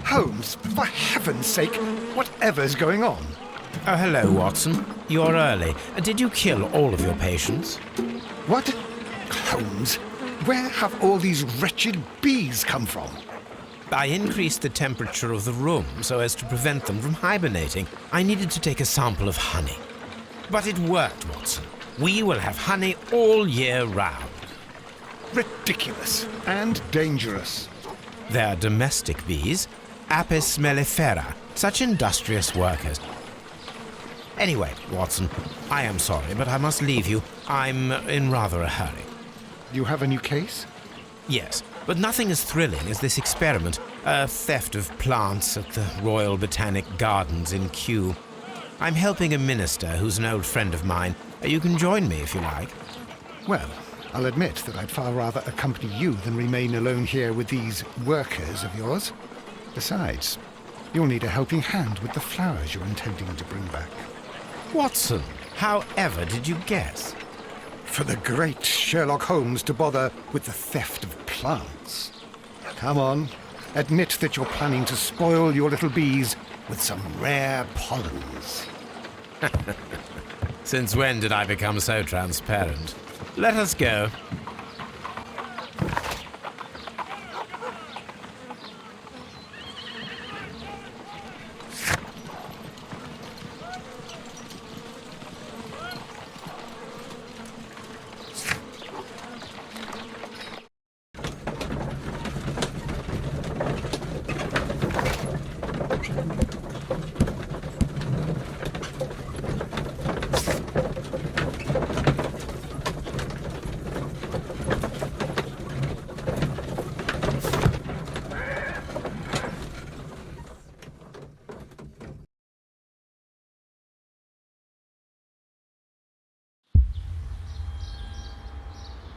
Holmes, for heaven's sake, whatever's going on? Oh, hello, Watson. You're early. Did you kill all of your patients? What? Holmes, where have all these wretched bees come from? I increased the temperature of the room so as to prevent them from hibernating. I needed to take a sample of honey. But it worked, Watson. We will have honey all year round. Ridiculous and dangerous. They're domestic bees, Apis mellifera, such industrious workers. Anyway, Watson, I am sorry, but I must leave you. I'm in rather a hurry. You have a new case? Yes, but nothing as thrilling as this experiment, a theft of plants at the Royal Botanic Gardens in Kew. I'm helping a minister who's an old friend of mine. You can join me if you like. Well, I'll admit that I'd far rather accompany you than remain alone here with these workers of yours. Besides, you'll need a helping hand with the flowers you're intending to bring back. Watson, however did you guess? For the great Sherlock Holmes to bother with the theft of plants. Come on, admit that you're planning to spoil your little bees with some rare pollens. Since when did I become so transparent? Let us go.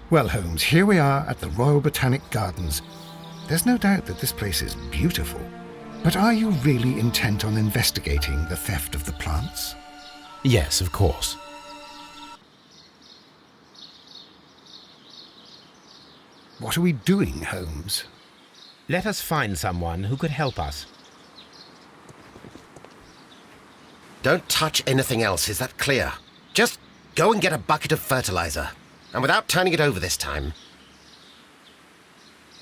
Well, Holmes, here we are at the Royal Botanic Gardens. There's no doubt that this place is beautiful. But are you really intent on investigating the theft of the plants? Yes, of course. What are we doing, Holmes? Let us find someone who could help us. Don't touch anything else, is that clear? Just go and get a bucket of fertilizer. And without turning it over this time.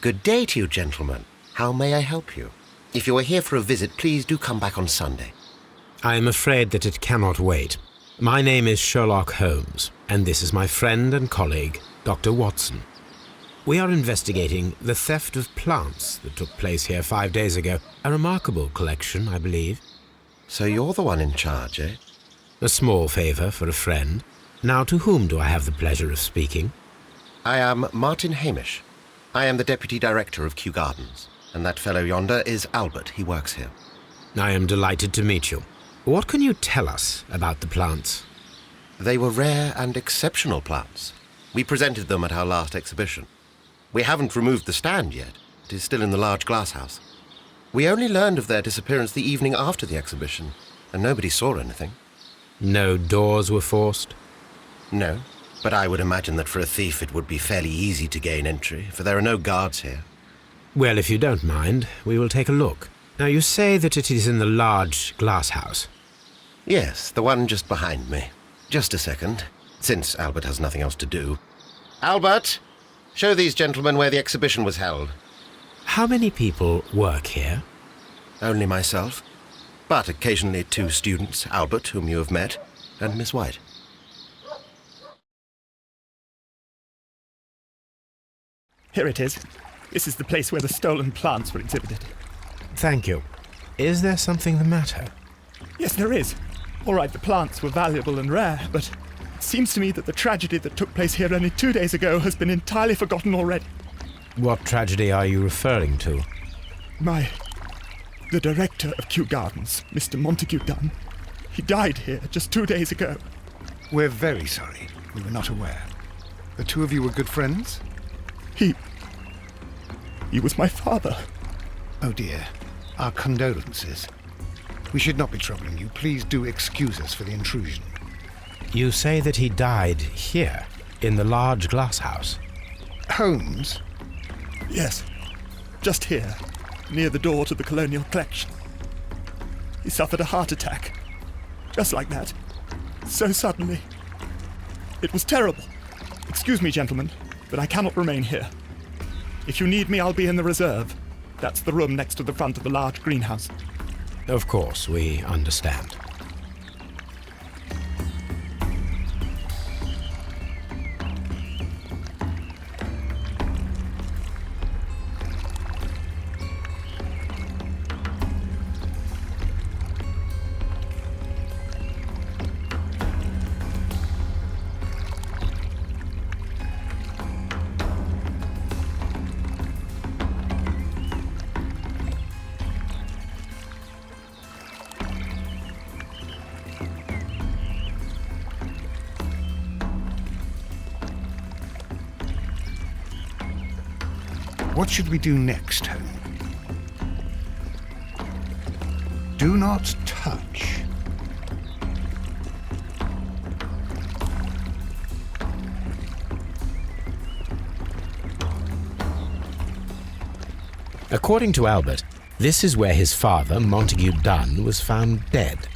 Good day to you, gentlemen. How may I help you? If you are here for a visit, please do come back on Sunday. I am afraid that it cannot wait. My name is Sherlock Holmes, and this is my friend and colleague, Dr. Watson. We are investigating the theft of plants that took place here 5 days ago. A remarkable collection, I believe. So you're the one in charge, eh? A small favour for a friend. Now, to whom do I have the pleasure of speaking? I am Martin Hamish. I am the Deputy Director of Kew Gardens. And that fellow yonder is Albert. He works here. I am delighted to meet you. What can you tell us about the plants? They were rare and exceptional plants. We presented them at our last exhibition. We haven't removed the stand yet. It is still in the large glass house. We only learned of their disappearance the evening after the exhibition, and nobody saw anything. No doors were forced? No, but I would imagine that for a thief it would be fairly easy to gain entry, for there are no guards here. Well, if you don't mind, we will take a look. Now, you say that it is in the large glass house. Yes, the one just behind me. Just a second, since Albert has nothing else to do. Albert, show these gentlemen where the exhibition was held. How many people work here? Only myself, but occasionally 2 students, Albert, whom you have met, and Miss White. Here it is. This is the place where the stolen plants were exhibited. Thank you. Is there something the matter? Yes, there is. All right, the plants were valuable and rare, but it seems to me that the tragedy that took place here only 2 days ago has been entirely forgotten already. What tragedy are you referring to? The director of Kew Gardens, Mr. Montague Dunn, he died here just 2 days ago. We're very sorry. We were not aware. The two of you were good friends? He was my father. Oh dear. Our condolences. We should not be troubling you. Please do excuse us for the intrusion. You say that he died here, in the large glass house? Holmes? Yes, just here, near the door to the colonial collection. He suffered a heart attack. Just like that. So suddenly. It was terrible. Excuse me, gentlemen, but I cannot remain here. If you need me, I'll be in the reserve. That's the room next to the front of the large greenhouse. Of course, we understand. What should we do next, Holmes? Do not touch. According to Albert, this is where his father, Montague Dunn, was found dead.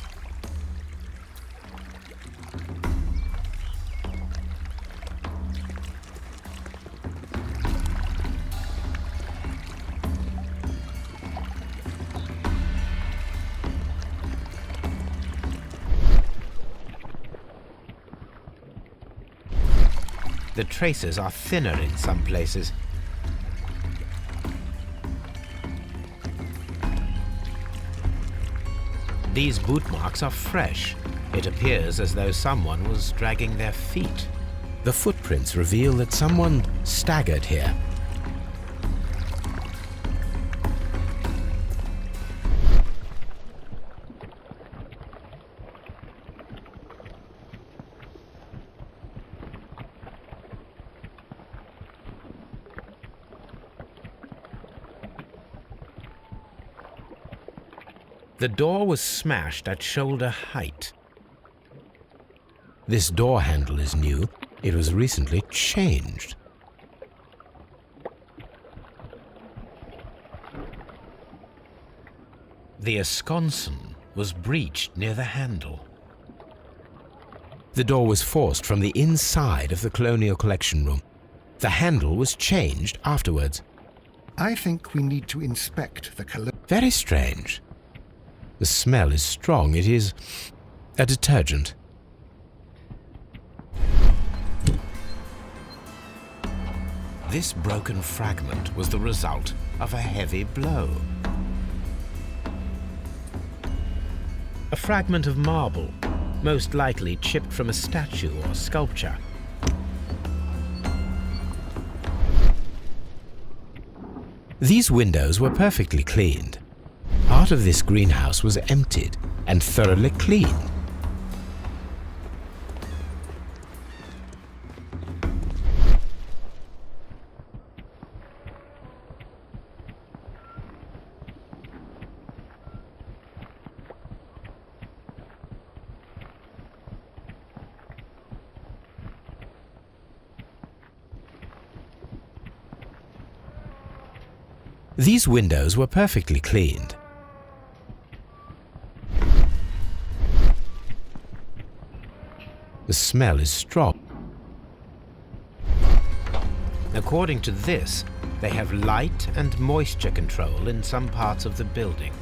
The traces are thinner in some places. These boot marks are fresh. It appears as though someone was dragging their feet. The footprints reveal that someone staggered here. The door was smashed at shoulder height. This door handle is new. It was recently changed. The esconsson was breached near the handle. The door was forced from the inside of the Colonial Collection Room. The handle was changed afterwards. I think we need to inspect the Very strange. The smell is strong. It is a detergent. This broken fragment was the result of a heavy blow. A fragment of marble, most likely chipped from a statue or sculpture. These windows were perfectly cleaned. Part of this greenhouse was emptied and thoroughly cleaned. These windows were perfectly cleaned. The smell is strong. According to this, they have light and moisture control in some parts of the building.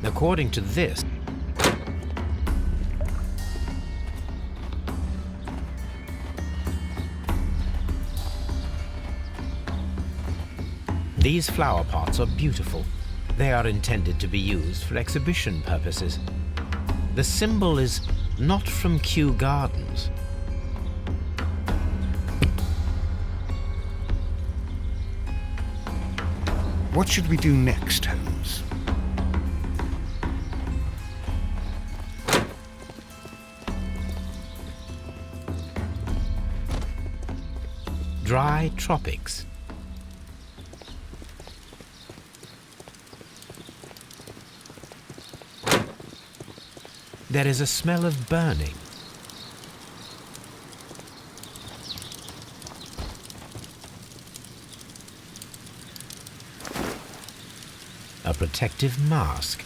According to this, these flower pots are beautiful. They are intended to be used for exhibition purposes. The symbol is not from Kew Gardens. What should we do next, Holmes? Dry tropics. There is a smell of burning. A protective mask.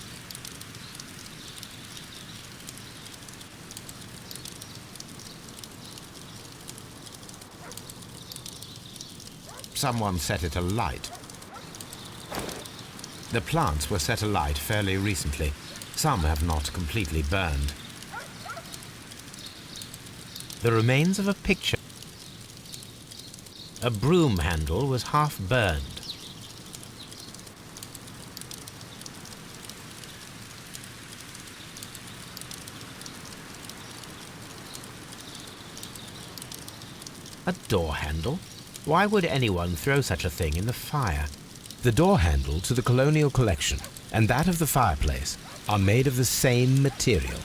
Someone set it alight. The plants were set alight fairly recently. Some have not completely burned. The remains of a picture. A broom handle was half burned. A door handle? Why would anyone throw such a thing in the fire? The door handle to the Colonial Collection and that of the fireplace are made of the same material.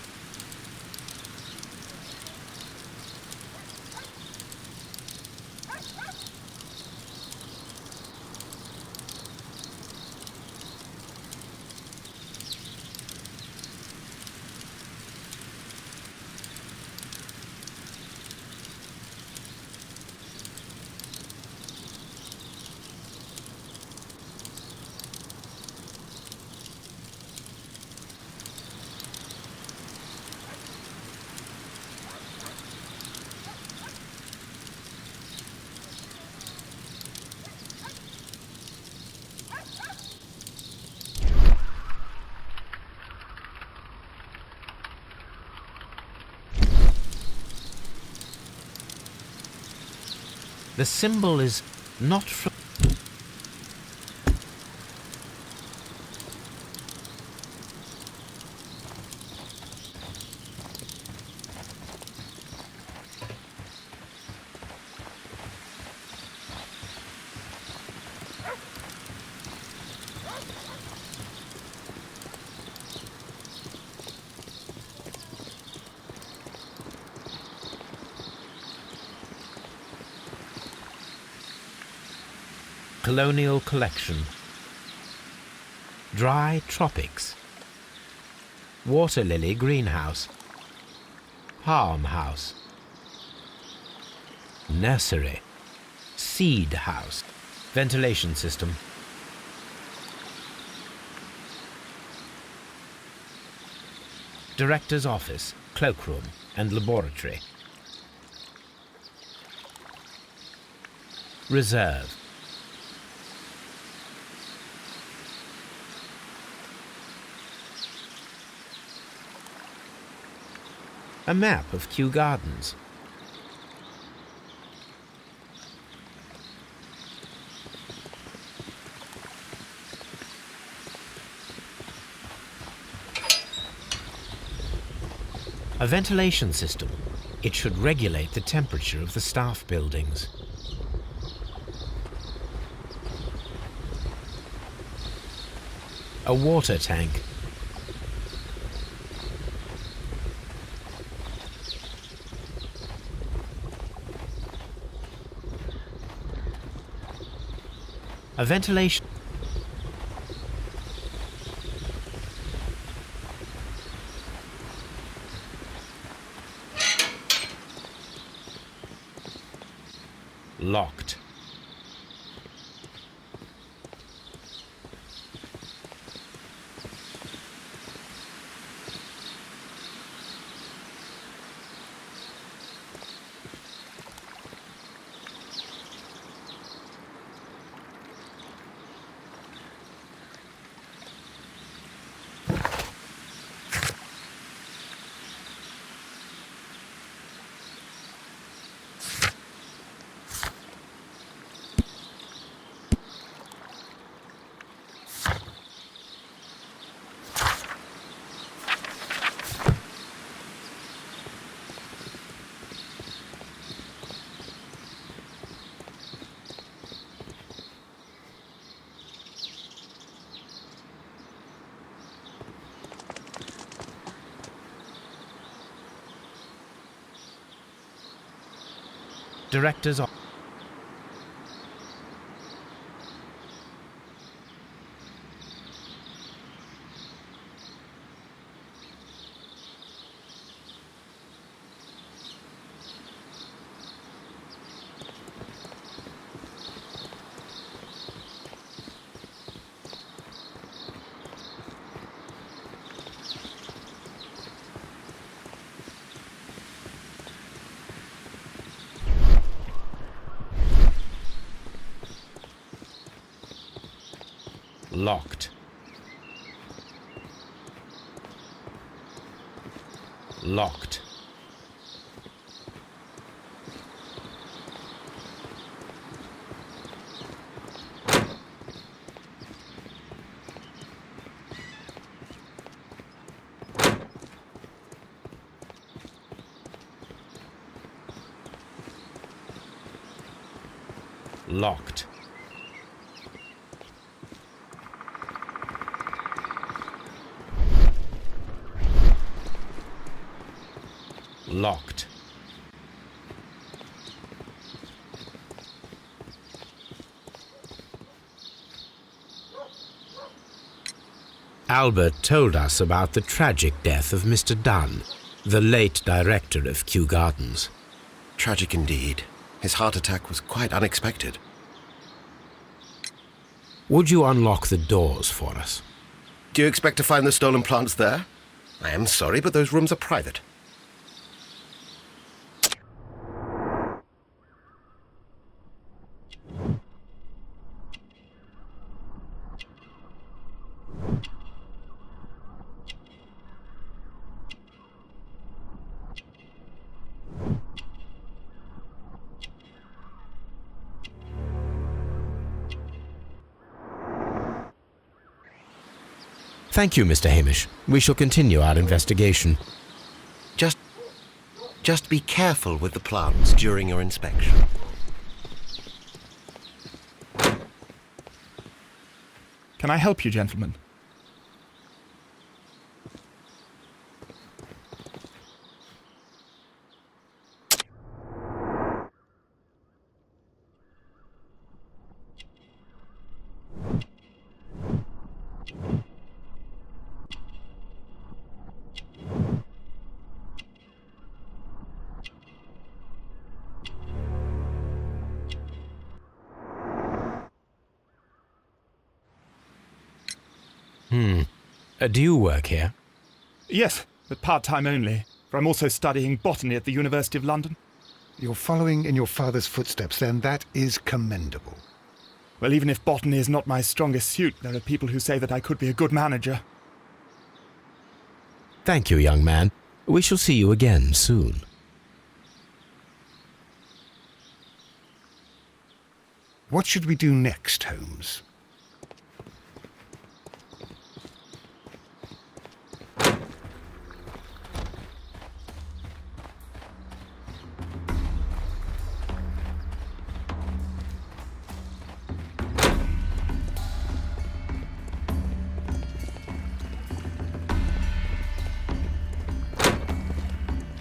The symbol is not from... Colonial Collection. Dry tropics. Water lily greenhouse. Palm house. Nursery. Seed house. Ventilation system. Director's office, cloakroom and laboratory. Reserve. A map of Kew Gardens. A ventilation system. It should regulate the temperature of the staff buildings. A water tank. A ventilation. Locked. Director's office. Locked. Locked. Locked. Locked. Albert told us about the tragic death of Mr. Dunn, the late director of Kew Gardens. Tragic indeed. His heart attack was quite unexpected. Would you unlock the doors for us? Do you expect to find the stolen plants there? I am sorry, but those rooms are private. Thank you, Mr. Hamish. We shall continue our investigation. Just be careful with the plants during your inspection. Can I help you, gentlemen? Do you work here? Yes, but part-time only, for I'm also studying botany at the University of London. You're following in your father's footsteps, then. That is commendable. Well, even if botany is not my strongest suit, there are people who say that I could be a good manager. Thank you, young man. We shall see you again soon. What should we do next, Holmes?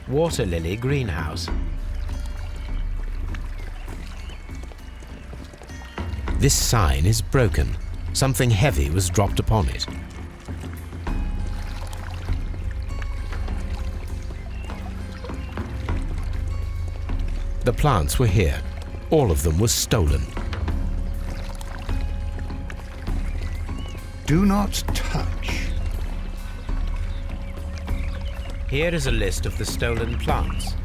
Water lily greenhouse. This sign is broken. Something heavy was dropped upon it. The plants were here. All of them were stolen. Do not touch. Here is a list of the stolen plants.